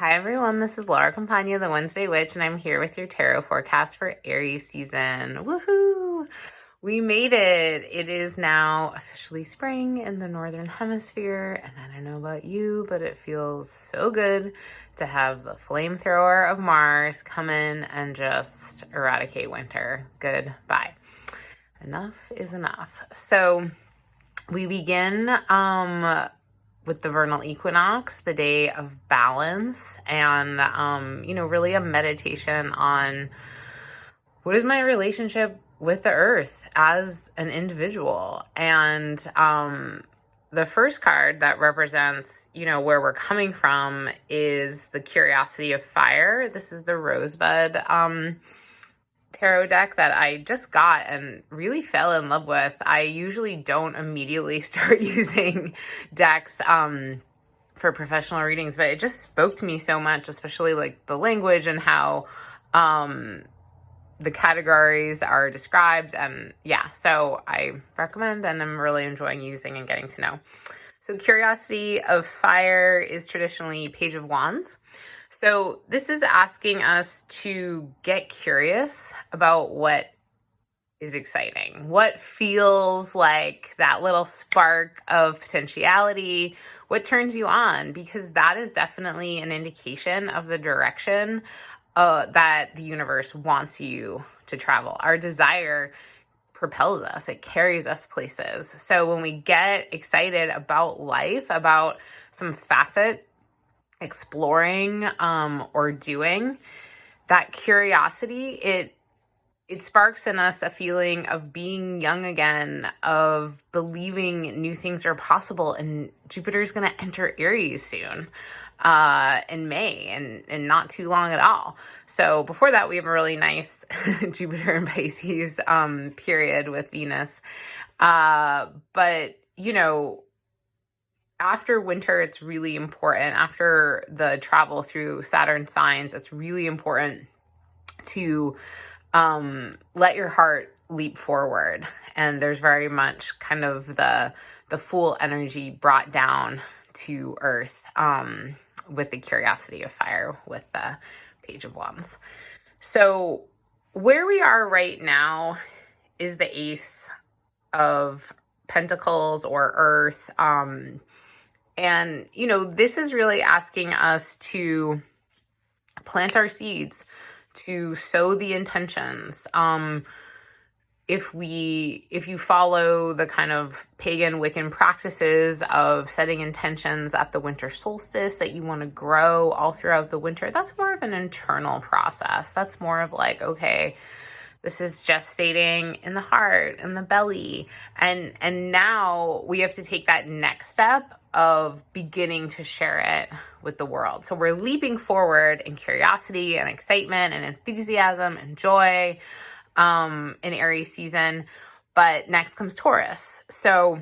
Hi everyone, this is Laura Campagna, the Wednesday Witch, and I'm here with your tarot forecast for Aries season. Woohoo! We made it. It is now officially spring in the Northern Hemisphere, and I don't know about you, but it feels so good to have the flamethrower of Mars come in and just eradicate winter. Goodbye. Enough is enough. So we begin with the vernal equinox, the day of balance, and really a meditation on what is my relationship with the earth as an individual. And the first card that represents where we're coming from is the Curiosity of Fire. This is the Rosebud tarot deck that I just got and really fell in love with. I usually don't immediately start using decks for professional readings, but it just spoke to me so much, especially like the language and how the categories are described. And yeah, so I recommend and I'm really enjoying using and getting to know. So Curiosity of Fire is traditionally Page of Wands. So this is asking us to get curious about what is exciting, what feels like that little spark of potentiality, what turns you on, because that is definitely an indication of the direction that the universe wants you to travel. Our desire propels us, it carries us places. So when we get excited about life, about some facet exploring or doing, that curiosity, it sparks in us a feeling of being young again, of believing new things are possible. And Jupiter's going to enter Aries soon in May, and not too long at all. So before that, we have a really nice Jupiter and Pisces period with Venus. But after winter, it's really important. After the travel through Saturn signs, it's really important to let your heart leap forward. And there's very much kind of the Fool energy brought down to Earth with the Curiosity of Fire with the Page of Wands. So where we are right now is the Ace of Pentacles or Earth. And, this is really asking us to plant our seeds, to sow the intentions. If you follow the kind of pagan Wiccan practices of setting intentions at the winter solstice that you want to grow all throughout the winter, that's more of an internal process. That's more of like, okay, this is gestating in the heart, in the belly. And now we have to take that next step of beginning to share it with the world. So we're leaping forward in curiosity and excitement and enthusiasm and joy in Aries season. But next comes Taurus. So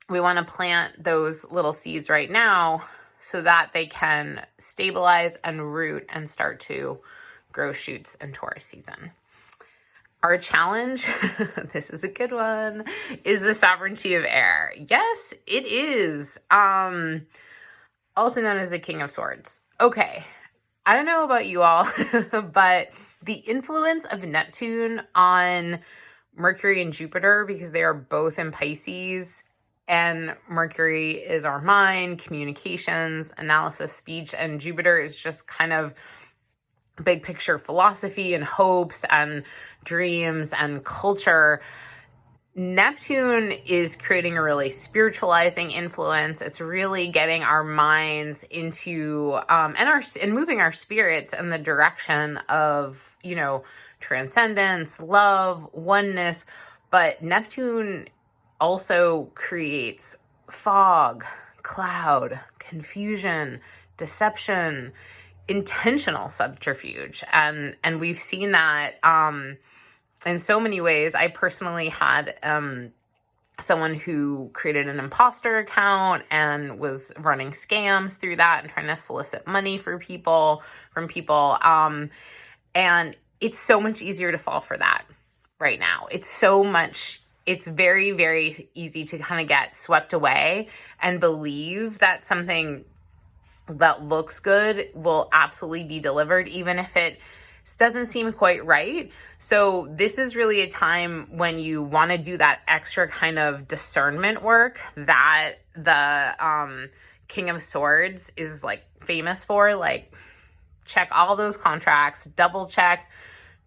we want to plant those little seeds right now so that they can stabilize and root and start to grow shoots in Taurus season. Our challenge, this is a good one, is the sovereignty of air. Yes, it is. Also known as the King of Swords. Okay, I don't know about you all, but the influence of Neptune on Mercury and Jupiter, because they are both in Pisces, and Mercury is our mind, communications, analysis, speech, and Jupiter is just kind of big picture philosophy and hopes and dreams and culture. Neptune is creating a really spiritualizing influence. It's really getting our minds into and moving our spirits in the direction of transcendence, love, oneness. But Neptune also creates fog, cloud, confusion, deception, intentional subterfuge. And we've seen that in so many ways. I personally had someone who created an imposter account and was running scams through that and trying to solicit money from people. And it's so much easier to fall for that right now. It's very, very easy to kind of get swept away and believe that something that looks good will absolutely be delivered, even if it doesn't seem quite right. So this is really a time when you want to do that extra kind of discernment work that the King of Swords is like famous for. Like, check all those contracts, double check,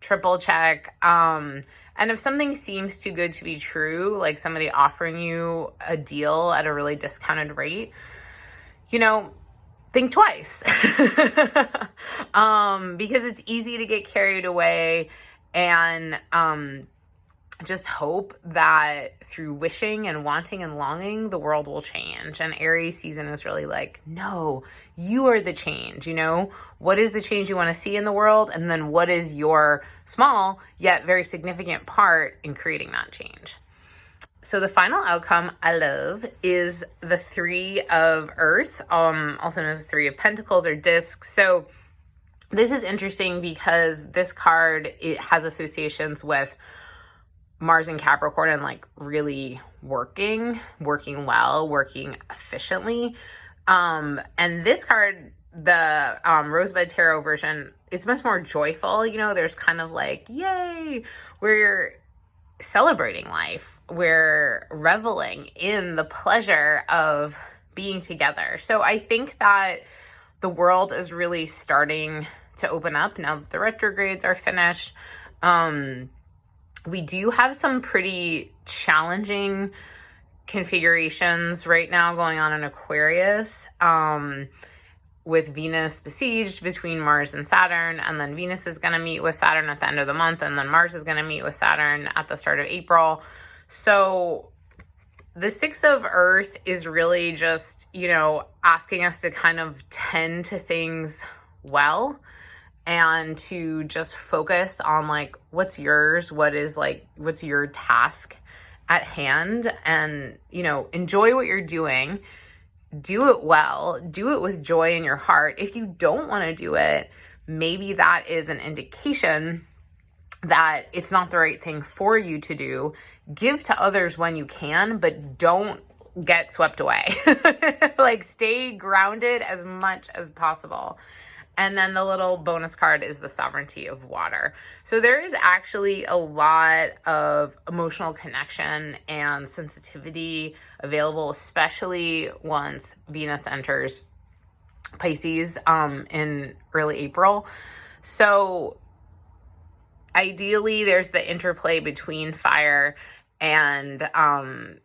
triple check. And if something seems too good to be true, like somebody offering you a deal at a really discounted rate, you know, think twice. Because it's easy to get carried away and just hope that through wishing and wanting and longing, the world will change. And Aries season is really like, no, you are the change. What is the change you want to see in the world? And then what is your small yet very significant part in creating that change? So the final outcome I love is the Three of Earth, also known as the Three of Pentacles or discs. So this is interesting because this card, it has associations with Mars and Capricorn and like really working well, working efficiently. And this card, the Rosebud Tarot version, it's much more joyful. There's kind of like, yay, we're celebrating life. We're reveling in the pleasure of being together. So I think that the world is really starting to open up now that the retrogrades are finished. We do have some pretty challenging configurations right now going on in Aquarius, with Venus besieged between Mars and Saturn, and then Venus is going to meet with Saturn at the end of the month, and then Mars is going to meet with Saturn at the start of April. So the Six of Earth is really just, asking us to kind of tend to things well and to just focus on like what's yours, what's your task at hand, and, enjoy what you're doing. Do it well, do it with joy in your heart. If you don't want to do it, maybe that is an indication that it's not the right thing for you to do. Give to others when you can, but don't get swept away. Like, stay grounded as much as possible. And then the little bonus card is the Sovereignty of Water. So there is actually a lot of emotional connection and sensitivity available, especially once Venus enters Pisces in early April. So ideally, there's the interplay between fire and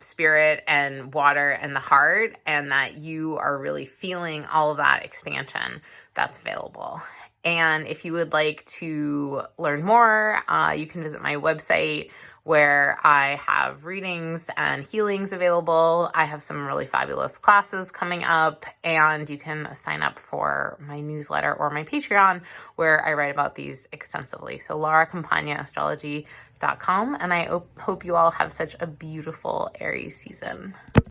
spirit and water and the heart, and that you are really feeling all of that expansion that's available. And if you would like to learn more, you can visit my website where I have readings and healings available. I have some really fabulous classes coming up, and you can sign up for my newsletter or my Patreon where I write about these extensively. So LauraCampagnaAstrology.com, and I hope you all have such a beautiful Aries season.